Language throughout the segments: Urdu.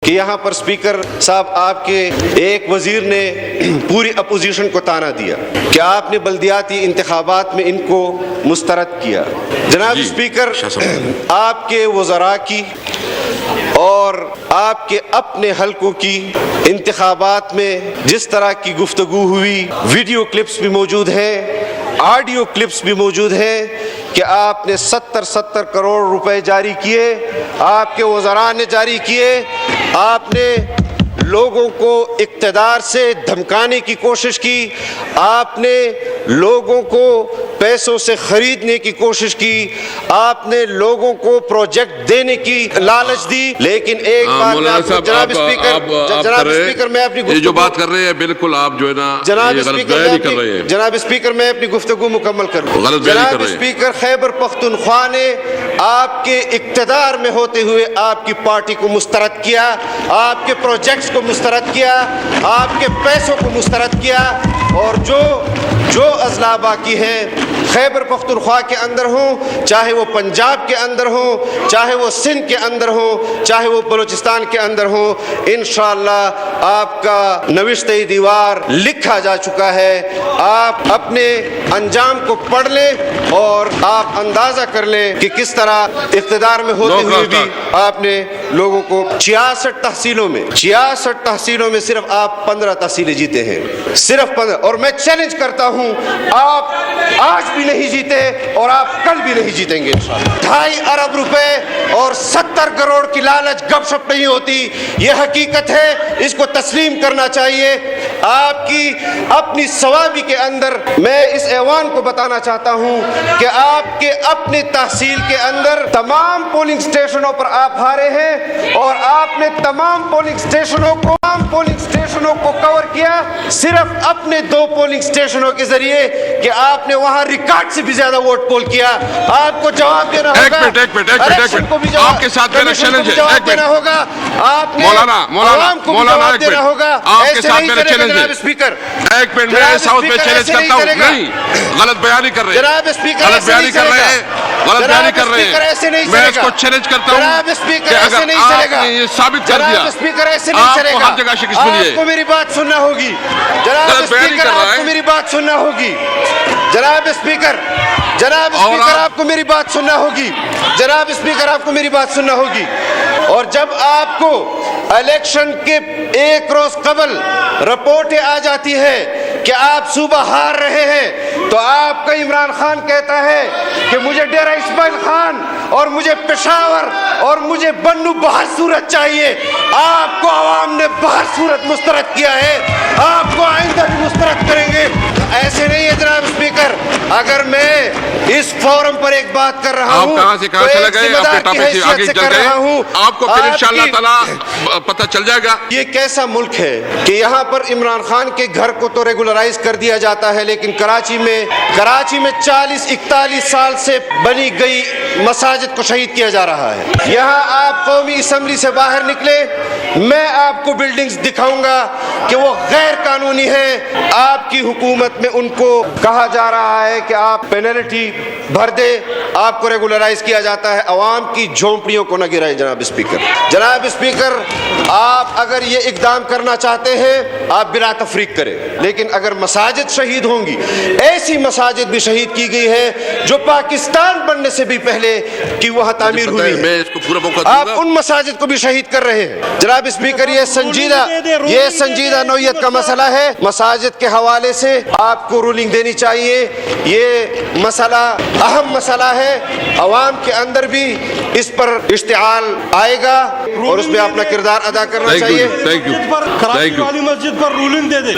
کہ یہاں پر اسپیکر صاحب آپ کے ایک وزیر نے پوری اپوزیشن کو تانا دیا کہ آپ نے بلدیاتی انتخابات میں ان کو مسترد کیا۔ جناب اسپیکر، آپ کے وزراء کی اور آپ کے اپنے حلقوں کی انتخابات میں جس طرح کی گفتگو ہوئی، ویڈیو کلپس بھی موجود ہیں، آڈیو کلپس بھی موجود ہیں کہ آپ نے 70 کروڑ روپے جاری کیے، آپ کے وزراء نے جاری کیے، آپ نے لوگوں کو اقتدار سے دھمکانے کی کوشش کی، آپ نے لوگوں کو پیسوں سے خریدنے کی کوشش کی، آپ نے لوگوں کو پروجیکٹ دینے کی لالچ دی، لیکن ایک بات جناب اسپیکر میں اپنی یہ جو بات کر رہے ہیں بالکل آپ جو ہے نا جناب غلط بیان نہیں کر رہے ہیں۔ جناب اسپیکر میں اپنی گفتگو مکمل کروں۔ غلط بیان نہیں کر رہے ہیں۔ جناب اسپیکر، خیبر پختونخوا نے آپ کے اقتدار میں ہوتے ہوئے آپ کی پارٹی کو مسترد کیا، آپ کے پروجیکٹس کو مسترد کیا، آپ کے پیسوں کو مسترد کیا، اور جو اضلاع باقی ہیں خیبر پختونخوا کے اندر ہوں، چاہے وہ پنجاب کے اندر ہوں، چاہے وہ سندھ کے اندر ہوں، چاہے وہ بلوچستان کے اندر ہوں، انشاءاللہ آپ کا نوشتہ دیوار لکھا جا چکا ہے۔ آپ اپنے انجام کو پڑھ لیں اور آپ اندازہ کر لیں کہ کس طرح اقتدار میں ہوتے ہوئے بھی آپ نے لوگوں کو 66 تحصیلوں میں صرف آپ 15 تحصیلیں جیتے ہیں، صرف 15۔ اور میں چیلنج کرتا ہوں، آپ آج بھی نہیں جیتے اور آپ کل بھی نہیں جیتیں گے۔ 2.5 ارب روپے اور 70 کروڑ کی لالچ گپ شپ نہیں ہوتی، یہ حقیقت ہے، اس کو تسلیم کرنا چاہیے۔ آپ کی اپنی ثوابی کے اندر میں اس ایوان کو بتانا چاہتا ہوں کہ آپ کے اپنے تحصیل کے اندر تمام پولنگ سٹیشنوں پر آپ ہارے ہیں، اور آپ نے تمام پولنگ سٹیشنوں کو کور کیا صرف اپنے 2 پولنگ سٹیشنوں کے ذریعے کہ آپ نے وہاں ریکارڈ سے بھی زیادہ ووٹ پول کیا۔ آپ کو جواب دینا ہوگا، الیکشن کو بھی آپ کے ساتھ میرا چیلنج ہے، جواب دینا ہوگا، آپ نے عوام کو بھی جواب دینا ہوگا۔ ایسے نہیں چلے گا جناب اسپیکر۔ ایک منٹ میں ساؤتھ میں چیلنج کرتا ہوں، نہیں غلط بیان کر رہے ہیں جناب اسپیکر، غلط بیان کر رہے ہیں، غلط بیان کر رہے ہیں۔ ایسے نہیں میں چلے اس گا کو چیلنج کرتا ہوں جناب اسپیکر، کہ ایسے اگر نہیں چلے گا آپ نے یہ ثابت کر دیا، جناب اسپیکر ایسے نہیں چلے آپ کو گا، ہر جگہ شکست ملی ہے۔ آپ کو میری بات سننا ہوگی جناب غلط بیان نہیں اسپیکر، کر رہا آپ ہے۔ کو میری بات سننا ہوگی جناب اسپیکر، آپ کو میری بات سننا ہوگی جناب اسپیکر، آپ کو میری بات سننا ہوگی۔ اور جب آپ کو الیکشن کے 1 روز قبل رپورٹیں آ جاتی ہے کہ آپ صوبہ ہار رہے ہیں، تو آپ کا عمران خان کہتا ہے کہ مجھے ڈیرہ اسماعیل خان اور مجھے پشاور اور مجھے بنو بہر صورت چاہیے۔ آپ کو عوام نے بہر صورت مسترد کیا ہے، آپ کو آئندہ بھی مسترد کریں گے۔ ایسے نہیں ہے جناب اسپیکر، اگر میں اس فورم پر ایک بات کر رہا ہوں، آپ کہاں سے کہاں چلے گئے، اپنے ٹاپک سے آگے چل گئے، آپ کو پھر انشاءاللہ تعالی پتہ چل جائے گا۔ یہ کیسا ملک ہے کہ یہاں پر عمران خان کے گھر کو تو ریگولرائز کر دیا جاتا ہے، لیکن کراچی میں 40-41 سال سے بنی گئی مساجد کو شہید کیا جا رہا ہے۔ یہاں آپ قومی اسمبلی سے باہر نکلے، میں آپ کو بلڈنگز دکھاؤں گا کہ وہ غیر قانونی ہیں۔ آپ کی حکومت میں ان کو کہا جا رہا ہے کہ آپ پینلٹی بھر دے، آپ کو ریگولرائز کیا جاتا ہے، عوام کی جھونپڑیوں کو نہ گرائے۔ جناب اسپیکر، آپ اگر یہ اقدام کرنا چاہتے ہیں آپ بلا تفریق کریں، لیکن اگر مساجد شہید ہوں گی، ایسی مساجد بھی شہید کی گئی ہے جو پاکستان بننے سے بھی پہلے کی وہاں تعمیر ہوئی ہے، میں اس کو پورا موقع دوں گا۔ آپ ان مساجد کو بھی شہید کر رہے ہیں۔ جناب اسپیکر، یہ سنجیدہ نوعیت کا مسئلہ ہے، مساجد کے حوالے سے آپ کو رولنگ دینی چاہیے۔ یہ مسئلہ اہم مسئلہ ہے، عوام کے اندر بھی اس پر اشتعال آئے گا اور اس میں اپنا کردار ادا کرنا چاہیے۔ کراچی والی مسجد پر رولنگ دے دے۔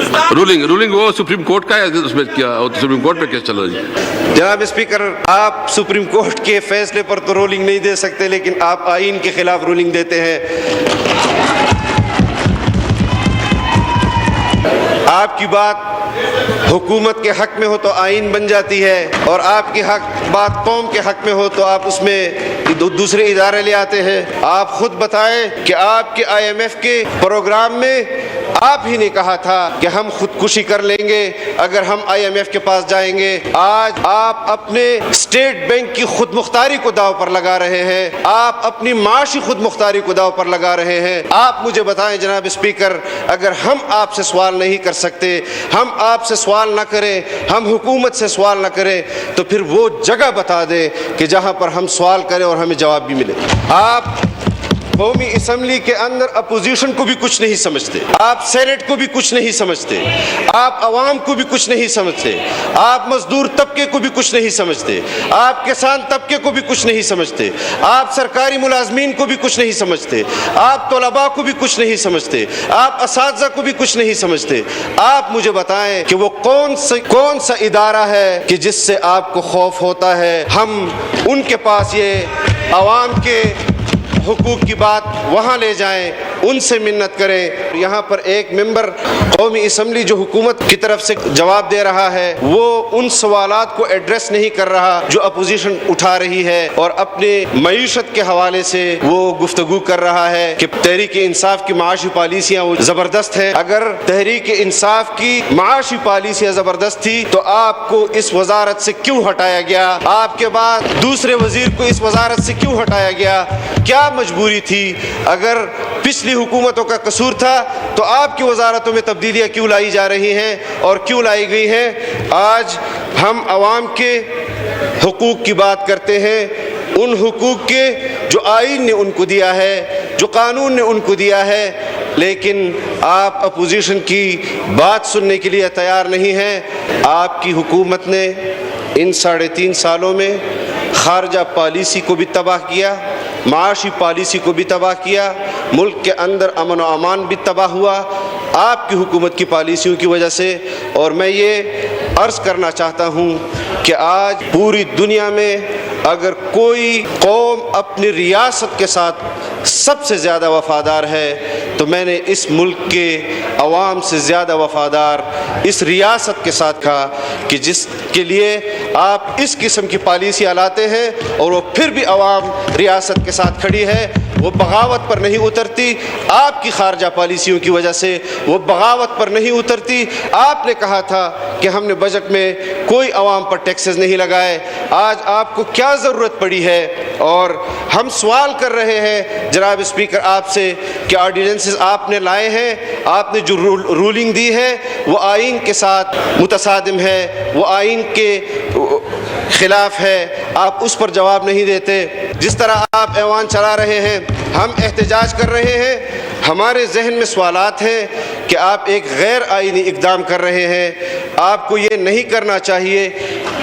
رولنگ وہ سپریم کورٹ کا ہے، اس میں کیا سپریم کورٹ پہ کیس چل رہا ہے؟ جناب اسپیکر، آپ سپریم کورٹ کے فیصلے پر تو رولنگ نہیں دے سکتے، لیکن آپ آئین کے خلاف رولنگ دیتے ہیں۔ آپ کی بات حکومت کے حق میں ہو تو آئین بن جاتی ہے، اور آپ کی بات قوم کے حق میں ہو تو آپ اس میں دوسرے ادارے لے آتے ہیں۔ آپ خود بتائیں کہ آپ کے IMF کے پروگرام میں آپ ہی نے کہا تھا کہ ہم خودکشی کر لیں گے اگر ہم IMF کے پاس جائیں گے. آج آپ اپنے اسٹیٹ بینک کی خود مختاری کو داؤ پر لگا رہے ہیں, آپ اپنی معاشی خود مختاری کو داؤ پر لگا رہے ہیں. آپ مجھے بتائیں جناب اسپیکر, اگر ہم آپ سے سوال نہیں کر سکتے, ہم آپ سے سوال نہ کریں, ہم حکومت سے سوال نہ کریں, تو پھر وہ جگہ بتا دیں کہ جہاں پر ہم سوال کریں اور ہمیں جواب بھی ملے. آپ قومی اسمبلی کے اندر اپوزیشن کو بھی کچھ نہیں سمجھتے, آپ سینٹ کو بھی کچھ نہیں سمجھتے, آپ عوام کو بھی کچھ نہیں سمجھتے, آپ مزدور طبقے کو بھی کچھ نہیں سمجھتے, آپ کسان طبقے کو بھی کچھ نہیں سمجھتے, آپ سرکاری ملازمین کو بھی کچھ نہیں سمجھتے, آپ طلباء کو بھی کچھ نہیں سمجھتے, آپ اساتذہ کو بھی کچھ نہیں سمجھتے. آپ مجھے بتائیں کہ وہ کون سا ادارہ ہے کہ جس سے آپ کو خوف ہوتا ہے. ہم ان کے پاس یہ عوام کے حقوق کی بات وہاں لے جائیں, ان سے منت کریں. یہاں پر ایک ممبر قومی اسمبلی جو حکومت کی طرف سے جواب دے رہا ہے, وہ ان سوالات کو ایڈریس نہیں کر رہا جو اپوزیشن اٹھا رہی ہے, اور اپنے معیشت کے حوالے سے وہ گفتگو کر رہا ہے کہ تحریک انصاف کی معاشی پالیسیاں وہ زبردست ہیں. اگر تحریک انصاف کی معاشی پالیسیاں زبردست تھی تو آپ کو اس وزارت سے کیوں ہٹایا گیا؟ آپ کے بعد دوسرے وزیر کو اس وزارت سے کیوں ہٹایا گیا؟ کیا مجبوری تھی؟ اگر پچھلی حکومتوں کا قصور تھا تو آپ کی وزارتوں میں تبدیلیاں کیوں لائی جا رہی ہیں اور کیوں لائی گئی ہیں؟ آج ہم عوام کے حقوق کی بات کرتے ہیں, ان حقوق کے جو آئین نے ان کو دیا ہے, جو قانون نے ان کو دیا ہے, لیکن آپ اپوزیشن کی بات سننے کے لیے تیار نہیں ہیں. آپ کی حکومت نے ان 3.5 سالوں میں خارجہ پالیسی کو بھی تباہ کیا, معاشی پالیسی کو بھی تباہ کیا, ملک کے اندر امن و امان بھی تباہ ہوا آپ کی حکومت کی پالیسیوں کی وجہ سے. اور میں یہ عرض کرنا چاہتا ہوں کہ آج پوری دنیا میں اگر کوئی قوم اپنی ریاست کے ساتھ سب سے زیادہ وفادار ہے تو میں نے اس ملک کے عوام سے زیادہ وفادار اس ریاست کے ساتھ کہا کہ جس کے لیے آپ اس قسم کی پالیسیاں لاتے ہیں اور وہ پھر بھی عوام ریاست کے ساتھ کھڑی ہے, وہ بغاوت پر نہیں اترتی. آپ کی خارجہ پالیسیوں کی وجہ سے وہ بغاوت پر نہیں اترتی. آپ نے کہا تھا کہ ہم نے بجٹ میں کوئی عوام پر ٹیکسز نہیں لگائے. آج آپ کو کیا ضرورت پڑی ہے؟ اور ہم سوال کر رہے ہیں جناب اسپیکر آپ سے کہ آرڈیننسز آپ نے لائے ہیں, آپ نے جو رولنگ دی ہے وہ آئین کے ساتھ متصادم ہے, وہ آئین کے خلاف ہے, آپ اس پر جواب نہیں دیتے. جس طرح آپ ایوان چلا رہے ہیں, ہم احتجاج کر رہے ہیں, ہمارے ذہن میں سوالات ہیں کہ آپ ایک غیر آئینی اقدام کر رہے ہیں, آپ کو یہ نہیں کرنا چاہیے.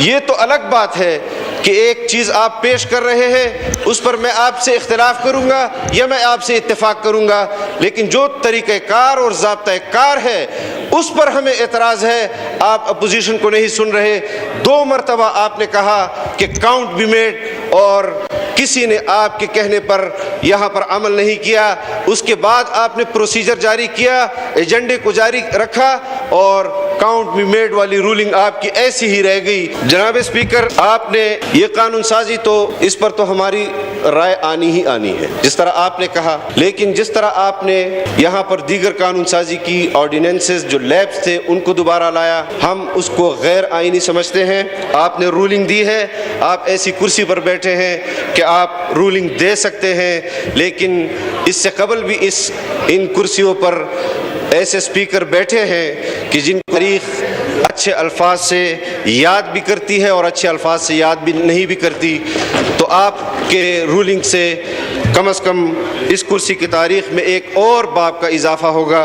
یہ تو الگ بات ہے کہ ایک چیز آپ پیش کر رہے ہیں اس پر میں آپ سے اختلاف کروں گا یا میں آپ سے اتفاق کروں گا, لیکن جو طریقہ کار اور ضابطۂ کار ہے اس پر ہمیں اعتراض ہے. آپ اپوزیشن کو نہیں سن رہے. 2 مرتبہ آپ نے کہا کہ کاؤنٹ بی میڈ اور کسی نے آپ کے کہنے پر یہاں پر عمل نہیں کیا. اس کے بعد آپ نے پروسیجر جاری کیا, ایجنڈے کو جاری رکھا اور کاؤنٹ بی میڈ والی رولنگ آپ کی ایسی ہی رہ گئی. جناب اسپیکر, آپ نے یہ قانون سازی تو اس پر تو ہماری رائے آنی ہی آنی ہے جس طرح آپ نے کہا, لیکن جس طرح آپ نے یہاں پر دیگر قانون سازی کی آرڈیننسز جو لیبس تھے ان کو دوبارہ لایا, ہم اس کو غیر آئینی سمجھتے ہیں. آپ نے رولنگ دی ہے, آپ ایسی کرسی پر بیٹھے ہیں کہ آپ رولنگ دے سکتے ہیں, لیکن اس سے قبل بھی ان کرسیوں پر ایسے اسپیکر بیٹھے ہیں کہ جن کو تاریخ اچھے الفاظ سے یاد بھی کرتی ہے اور اچھے الفاظ سے یاد بھی نہیں بھی کرتی. تو آپ کے رولنگ سے کم از کم اس کرسی کی تاریخ میں ایک اور باب کا اضافہ ہوگا.